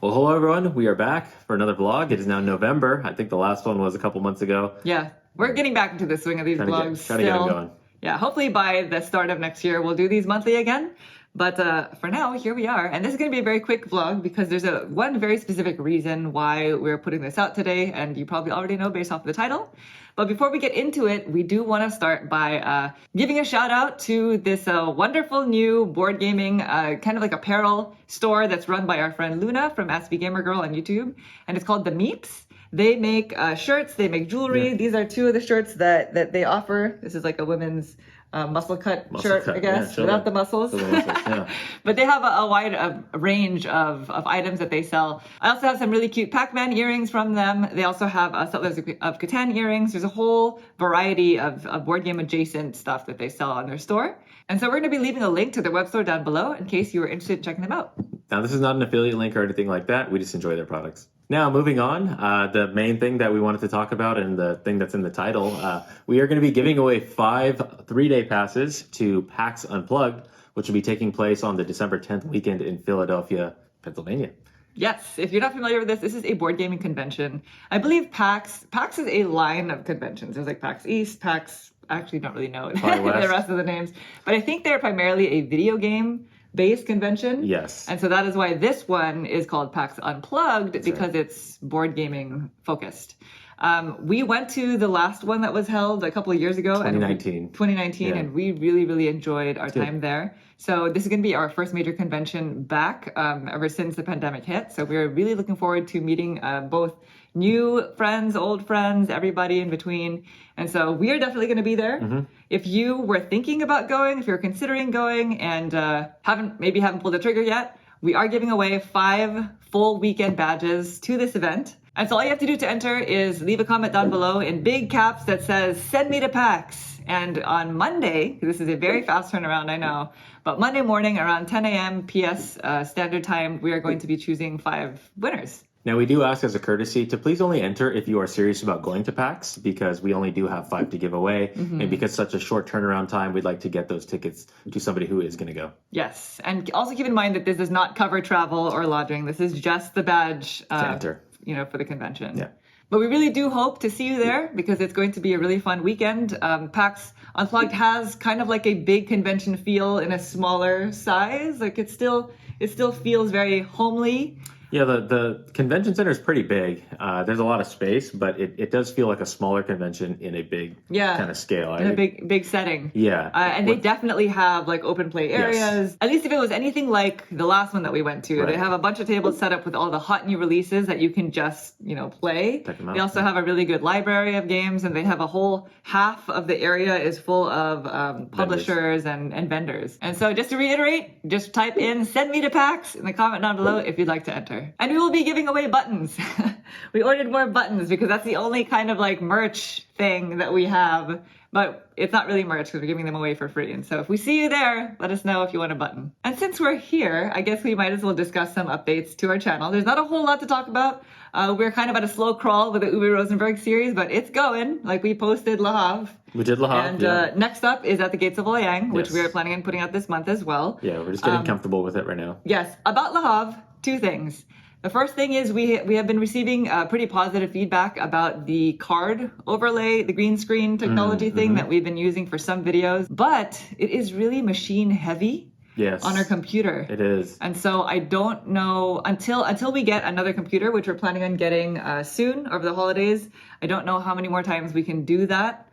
Well, hello everyone. We are back for another vlog. It is now November. I think the last one was a couple months ago. Yeah, we're getting back into the swing of these vlogs. Trying to get them going. Yeah, hopefully by the start of next year we'll do these monthly again. But for now, here we are. And this is going to be a very quick vlog because there's one very specific reason why we're putting this out today. And you probably already know based off the title. But before we get into it, we do want to start by giving a shout out to this wonderful new board gaming kind of like apparel store that's run by our friend Luna from Ask Me Gamer Girl on YouTube. And it's called The Meeps. They make shirts, they make jewelry. Yeah. These are two of the shirts that they offer. This is like a women's muscle cut shirt, I guess, without the muscles. Yeah. But they have a wide range of items that they sell. I also have some really cute Pac-Man earrings from them. They also have Settlers of Catan earrings. There's a whole variety of board game adjacent stuff that they sell on their store. And so we're going to be leaving a link to their web store down below in case you were interested in checking them out. Now, this is not an affiliate link or anything like that. We just enjoy their products. Now, moving on, the main thing that we wanted to talk about and the thing that's in the title, we are going to be giving away 5 3-day passes to PAX Unplugged, which will be taking place on the December 10th weekend in Philadelphia, Pennsylvania. Yes, if you're not familiar with this is a board gaming convention. I believe PAX is a line of conventions. There's like PAX East, PAX, I actually don't really know the rest of the names, but I think they're primarily a video game based convention. Yes. And so that is why this one is called PAX Unplugged, because it's board gaming focused. We went to the last one that was held a couple of years ago. 2019. And we really, really enjoyed our time there. So this is going to be our first major convention back ever since the pandemic hit. So we're really looking forward to meeting both new friends, old friends, everybody in between. And so we are definitely going to be there. Mm-hmm. If you were thinking about going, if you're considering going and haven't pulled the trigger yet, we are giving away 5 full weekend badges to this event. And so all you have to do to enter is leave a comment down below in big caps that says, "Send me to PAX." And on Monday, this is a very fast turnaround, I know, but Monday morning around 10 a.m. PS standard time, we are going to be choosing 5 winners. Now, we do ask as a courtesy to please only enter if you are serious about going to PAX, because we only do have 5 to give away. Mm-hmm. And because such a short turnaround time, we'd like to get those tickets to somebody who is going to go. Yes. And also keep in mind that this does not cover travel or lodging. This is just the badge to enter. For the convention. Yeah. But we really do hope to see you there because it's going to be a really fun weekend. PAX Unplugged has kind of like a big convention feel in a smaller size. Like it still feels very homely. Yeah, the convention center is pretty big. There's a lot of space, but it does feel like a smaller convention in a big kind of scale. In a big setting. Yeah. And they definitely have like open play areas. Yes. At least if it was anything like the last one that we went to. Right. They have a bunch of tables set up with all the hot new releases that you can just, play. Check them out. They also have a really good library of games, and they have a whole half of the area is full of publishers and vendors. And so just to reiterate, just type in "Send me to PAX" in the comment down below if you'd like to enter. And we will be giving away buttons. We ordered more buttons because that's the only kind of like merch thing that we have. But it's not really merch because we're giving them away for free. And so if we see you there, let us know if you want a button. And since we're here, I guess we might as well discuss some updates to our channel. There's not a whole lot to talk about. We're kind of at a slow crawl with the Uwe Rosenberg series, but it's going. Like we posted Le Havre. We did Le Havre. And next up is At the Gates of Loyang, which we are planning on putting out this month as well. Yeah, we're just getting comfortable with it right now. Yes. About Le Havre, 2 things. The first thing is we have been receiving pretty positive feedback about the card overlay, the green screen technology thing that we've been using for some videos, but it is really machine heavy. Yes. On our computer. It is. And so I don't know until we get another computer, which we're planning on getting soon over the holidays. I don't know how many more times we can do that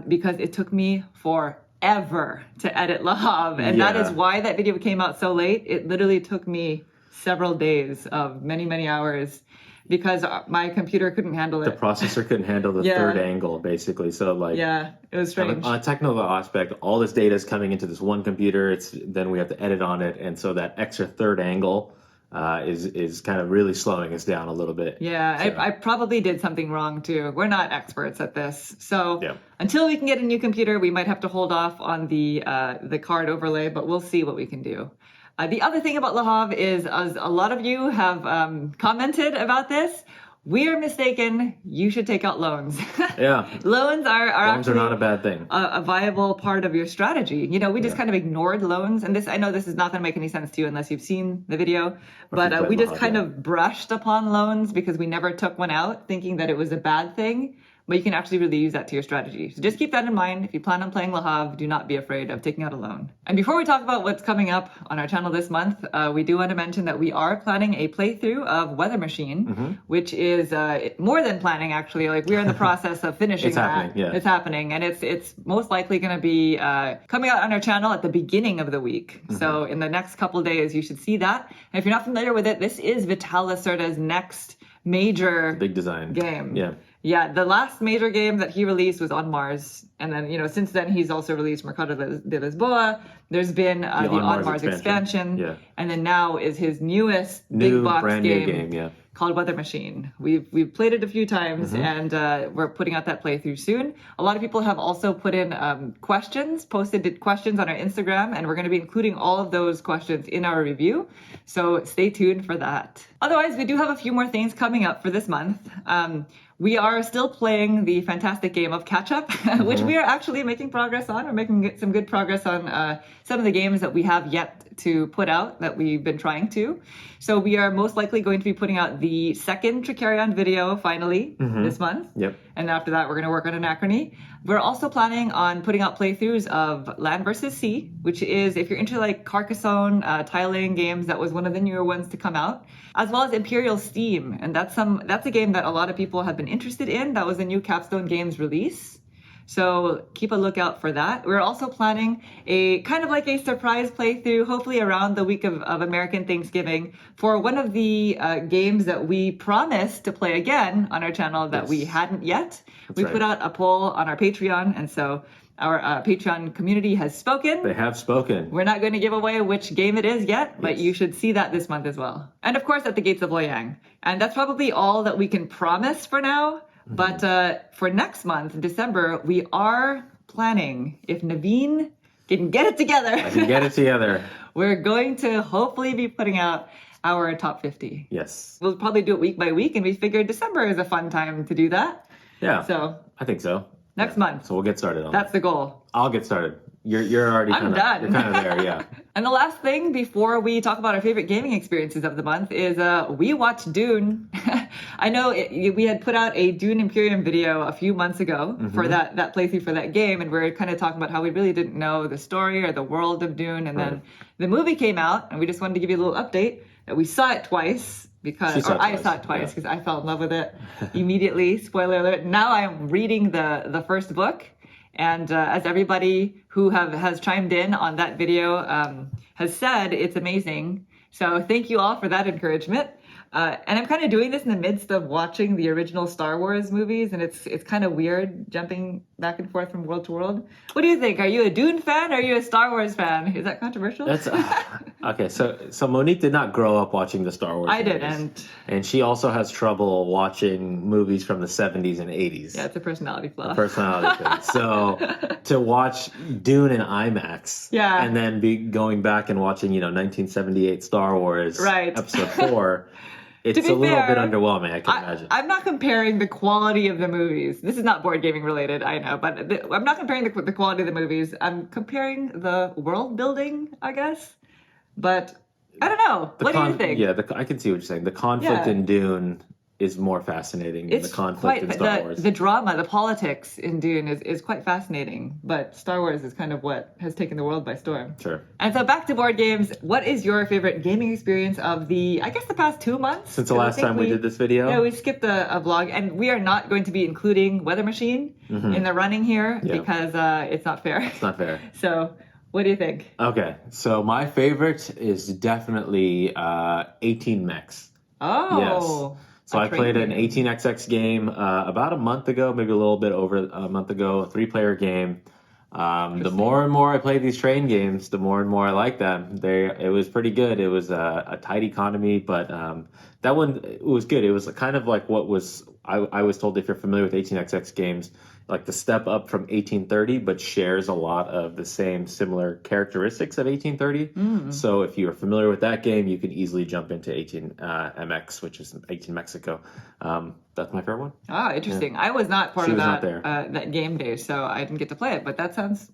because it took me forever to edit Le Havre. And that is why that video came out so late. It literally took me several days of many hours because my computer couldn't handle it. The processor couldn't handle the third angle, basically. So it was strange. On a technical aspect, all this data is coming into this one computer. Then we have to edit on it, and so that extra third angle is kind of really slowing us down a little bit. Yeah, so. I probably did something wrong too. We're not experts at this, so until we can get a new computer, we might have to hold off on the card overlay, but we'll see what we can do. The other thing about Le Havre is, as a lot of you have commented about this, we are mistaken. You should take out loans. Yeah. Loans are Loans actually are not a bad thing. a viable part of your strategy. You know, we just Yeah. kind of ignored loans, and I know this is not going to make any sense to you unless you've seen the video, Or if you but played we just Mahjong. kind of brushed upon loans because we never took one out, thinking that it was a bad thing. But you can actually really use that to your strategy. So just keep that in mind. If you plan on playing Le Havre, do not be afraid of taking out a loan. And before we talk about what's coming up on our channel this month, we do want to mention that we are planning a playthrough of Weather Machine, which is more than planning, actually. Like, we're in the process of finishing It's happening, yeah. It's happening. And it's most likely going to be coming out on our channel at the beginning of the week. So in the next couple of days, you should see that. And if you're not familiar with it, this is Vital Lacerda's next major Big design. game. Yeah. Yeah, the last major game that he released was on Mars. And then, you know, since then he's also released Mercado de Lisboa. There's been the On Mars expansion. Yeah. And then now is his newest New, big box brand game, new game, yeah. called Weather Machine. We've played it a few times, and we're putting out that playthrough soon. A lot of people have also put in posted questions on our Instagram, and we're going to be including all of those questions in our review. So stay tuned for that. Otherwise, we do have a few more things coming up for this month. We are still playing the fantastic game of Catch Up, which we are actually making progress on. We're making some good progress on some of the games that we have yet to put out that we've been trying to. So we are most likely going to be putting out the second Tricarion video finally this month. Yep. And after that, we're going to work on Anachrony. We're also planning on putting out playthroughs of Land vs. Sea, which is, if you're into like Carcassonne tile-laying games, that was one of the newer ones to come out, as well as Imperial Steam. And that's a game that a lot of people have been interested in. That was a new Capstone Games release. So keep a lookout for that. We're also planning a kind of like a surprise playthrough, hopefully around the week of American Thanksgiving, for one of the games that we promised to play again on our channel that we hadn't yet. We put out a poll on our Patreon, and so our Patreon community has spoken. They have spoken. We're not going to give away which game it is yet, but you should see that this month as well. And of course, at the Gates of Loyang. And that's probably all that we can promise for now. But for next month, December, we are planning, if Naveen can get it together, we're going to hopefully be putting out our top 50. Yes. We'll probably do it week by week, and we figured December is a fun time to do that. Yeah. So I think so. Next month. So we'll get started on That's the goal. I'll get started. You're already I'm done. You're kind of there, yeah. And the last thing before we talk about our favorite gaming experiences of the month is we watched Dune. I know we had put out a Dune Imperium video a few months ago for that playthrough for that game, and we were kind of talking about how we really didn't know the story or the world of Dune, and then the movie came out, and we just wanted to give you a little update that we saw it twice. I saw it twice because I fell in love with it immediately. Spoiler alert. Now I'm reading the first book. And as everybody who has chimed in on that video has said, it's amazing. So thank you all for that encouragement. And I'm kind of doing this in the midst of watching the original Star Wars movies, and it's kind of weird jumping back and forth from world to world. What do you think? Are you a Dune fan or are you a Star Wars fan? Is that controversial? That's okay. So Monique did not grow up watching the Star Wars I movies. didn't. And she also has trouble watching movies from the 70s and 80s. Yeah, it's a personality flaw. Personality thing. So to watch Dune in IMAX, and then be going back and watching, 1978 Star Wars, Episode 4. It's a little bit underwhelming, I can imagine. I'm not comparing the quality of the movies. This is not board gaming related, I know, but I'm not comparing the quality of the movies. I'm comparing the world building, I guess. But I don't know. What do you think? Yeah, I can see what you're saying. The conflict in Dune is more fascinating than the conflict in Star Wars. The drama, the politics in Dune is quite fascinating, but Star Wars is kind of what has taken the world by storm. Sure. And so back to board games, what is your favorite gaming experience of the past 2 months? Since the last time we did this video? Yeah, we skipped a vlog, and we are not going to be including Weather Machine in the running here because it's not fair. It's not fair. So what do you think? Okay, so my favorite is definitely 18 Mechs. Oh. Yes. So I played an 18XX game about a month ago, maybe a little bit over a month ago, a 3-player game. The more and more I play these train games, the more and more I like them. It was pretty good. It was a tight economy, but That one, it was good. It was kind of like what was I was told, if you're familiar with 18xx games, like the step up from 1830, but shares a lot of the same similar characteristics of 1830. So if you're familiar with that game, you can easily jump into 18mx, which is 18 Mexico. That's my favorite one. Ah, interesting. I was not part She of was not that there. that game day, so I didn't get to play it. But that sounds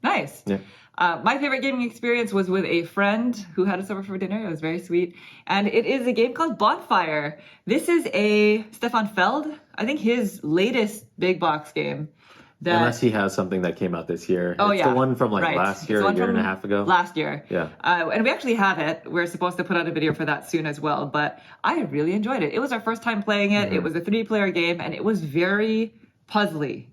nice. Yeah. My favorite gaming experience was with a friend who had us over for dinner. It was very sweet. And it is a game called Bonfire. This is a Stefan Feld, I think his latest big box game. Unless he has something that came out this year. Oh, it's yeah. the one from like Right. last year, It's the a one year and a from half ago. Last year. Yeah. And we actually have it. We're supposed to put out a video for that soon as well. But I really enjoyed it. It was our first time playing it. It was a 3-player game, and it was very puzzly.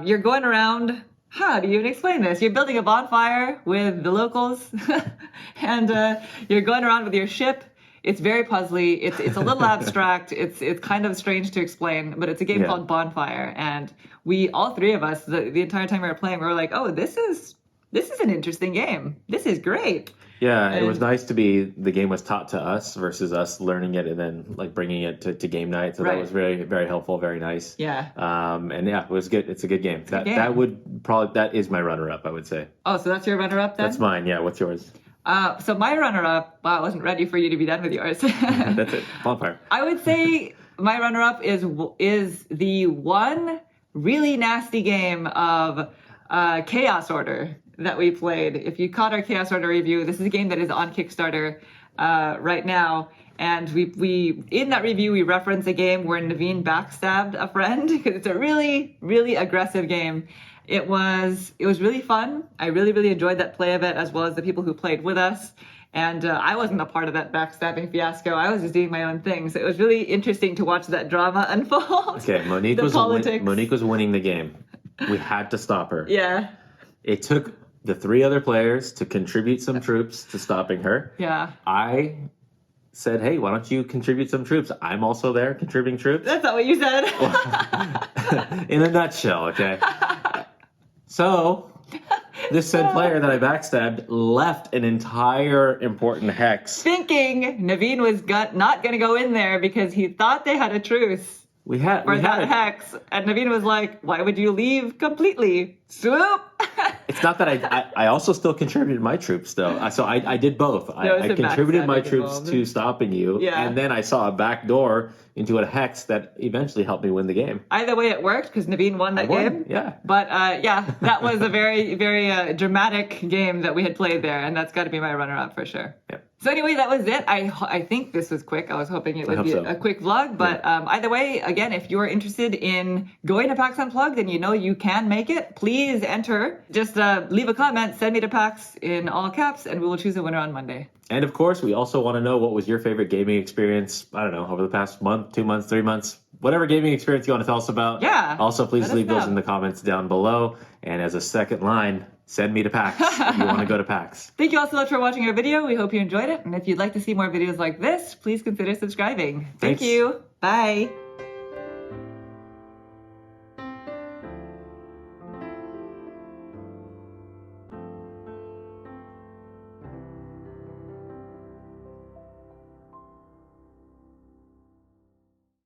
You're going around. How do you even explain this? You're building a bonfire with the locals, and you're going around with your ship. It's very puzzly. It's a little abstract. It's kind of strange to explain, but it's a game called Bonfire, and we, all three of us, the entire time we were playing, we were like, oh, this is an interesting game. This is great. Yeah, it was nice to be, the game was taught to us versus us learning it and then like bringing it to game night. So that was very, very helpful, very nice. Yeah. And yeah, it was good. It's a good game. That is my runner-up, I would say. Oh, so that's your runner-up then? That's mine. Yeah. What's yours? So my runner-up, wow, I wasn't ready for you to be done with yours. That's it. Bonfire. I would say my runner-up is the one really nasty game of Chaos Order that we played. If you caught our Chaos Order review, this is a game that is on Kickstarter right now. And we in that review, we reference a game where Naveen backstabbed a friend because it's a really, really aggressive game. It was really fun. I really, really enjoyed that play of it, as well as the people who played with us. And I wasn't a part of that backstabbing fiasco. I was just doing my own thing. So it was really interesting to watch that drama unfold. Okay, Monique was winning the game. We had to stop her. Yeah. It took the 3 other players to contribute some troops to stopping her. Yeah. I said, hey, why don't you contribute some troops? I'm also there contributing troops. That's not what you said. In a nutshell, okay? So, this said player that I backstabbed left an entire important hex. Thinking Naveen was not going to go in there because he thought they had a truce. We had hex, and Naveen was like, why would you leave completely? Swoop! It's not that I also still contributed my troops, though. So I did both. I contributed my troops to stopping you, and then I saw a back door into a hex that eventually helped me win the game. Either way, it worked because Naveen won that game. Yeah. But that was a very, very dramatic game that we had played there, and that's got to be my runner-up for sure. Yeah. So anyway, that was it. I think this was quick. I was hoping it would be a quick vlog, but either way, again, if you're interested in going to PAX Unplugged and you know you can make it, please enter. Just leave a comment, send me to PAX in all caps, and we will choose a winner on Monday. And of course, we also want to know what was your favorite gaming experience, I don't know, over the past month, 2 months, 3 months, whatever gaming experience you want to tell us about. Yeah. Also, please leave those in the comments down below. And as a second line, send me to PAX if you want to go to PAX. Thank you all so much for watching our video. We hope you enjoyed it. And if you'd like to see more videos like this, please consider subscribing. Thank you. Bye.